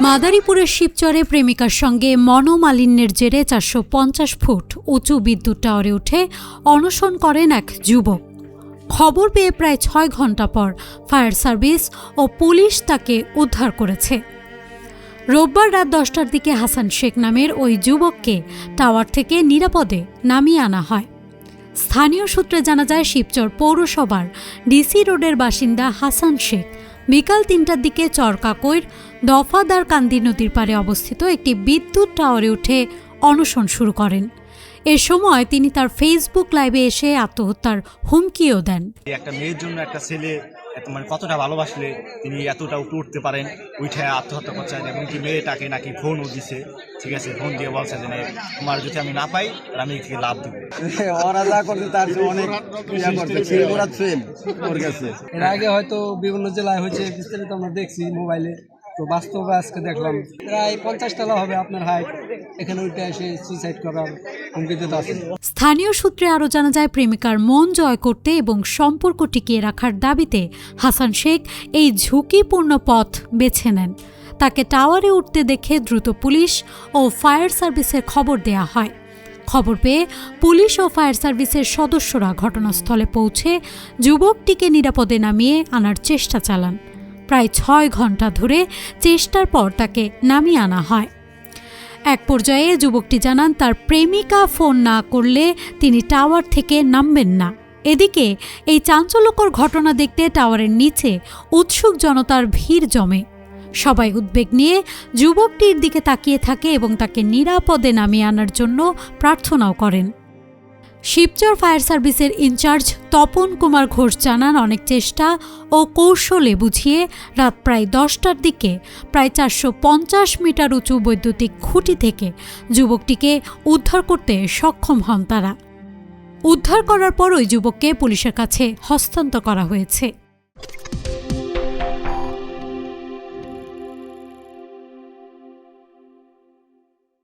মাদারীপুরের শিবচরে প্রেমিকার সঙ্গে মনোমালিন্যের জেরে 450 ফুট উঁচু বিদ্যুৎ টাওয়ারে উঠে অনশন করেন এক যুবক। খবর পেয়ে প্রায় 6 ঘণ্টা পর ফায়ার সার্ভিস ও পুলিশ তাকে উদ্ধার করেছে। রোববার রাত 10টার দিকে হাসান শেখ নামের ওই যুবককে টাওয়ার থেকে নিরাপদে নামিয়ে আনা হয়। স্থানীয় সূত্রে জানা যায়, শিবচর পৌরসভার ডিসি রোডের বাসিন্দা হাসান শেখ বিকাল 3টার দিকে চরকাকৈর দফাদার কান্দি নদীর পাড়ে অবস্থিত একটি বিদ্যুৎ টাওয়ারে উঠে অনশন শুরু করেন। এ সময় তিনি তার ফেসবুক লাইভে এসে আত্মহত্যার হুমকিও দেন। একটা মেয়ের জন্য একটা ছেলে কতটা ভালোবাসলে তিনি এতটা উপরে উঠতে পারেন, উঠে আত্মহত্যা করছেন। এবং কি মেয়েটাকে নাকি ফোনও দিছে, ঠিক আছে, ফোন দিয়ে বলছে যে তোমার যদি আমি না পাই আমি থেকে লাভ দিব। ওরা যা করছে তার অনেক এর আগে হয়তো বিভিন্ন জেলায় হয়েছে, বিস্তারিত আমরা দেখছি মোবাইলে, তো বাস্তবে আজকে দেখলাম প্রায় 50 তলা হবে আপনার হাইট, এখানে উঠে এসে সুইসাইড করার হুমকিতে আছে। স্থানীয় সূত্রে আরও জানা যায়, প্রেমিকার মন জয় করতে এবং সম্পর্ক টিকিয়ে রাখার দাবিতে হাসান শেখ এই ঝুঁকিপূর্ণ পথ বেছে নেন। তাকে টাওয়ারে উঠতে দেখে দ্রুত পুলিশ ও ফায়ার সার্ভিসের খবর দেয়া হয়। খবর পেয়ে পুলিশ ও ফায়ার সার্ভিসের সদস্যরা ঘটনাস্থলে পৌঁছে যুবকটিকে নিরাপদে নামিয়ে আনার চেষ্টা চালান। প্রায় 6 ঘণ্টা ধরে চেষ্টার পর তাকে নামিয়ে আনা হয়। এক পর্যায়ে যুবকটি জানান, তার প্রেমিকা ফোন না করলে তিনি টাওয়ার থেকে নামবেন না। এদিকে এই চাঞ্চল্যকর ঘটনা দেখতে টাওয়ারের নিচে উৎসুক জনতার ভিড় জমে। সবাই উদ্বেগ নিয়ে যুবকটির দিকে তাকিয়ে থাকে এবং তাকে নিরাপদে নামিয়ে আনার জন্য প্রার্থনাও করেন। শিবচর ফায়ার সার্ভিসের ইনচার্জ তপন কুমার ঘোষ জানান, অনেক চেষ্টা ও কৌশলে বুঝিয়ে রাত প্রায় 10টার দিকে প্রায় 450 মিটার উঁচু বৈদ্যুতিক খুঁটি থেকে যুবকটিকে উদ্ধার করতে সক্ষম হন তারা। উদ্ধার করার পর ওই যুবককে পুলিশের কাছে হস্তান্তর করা হয়েছে।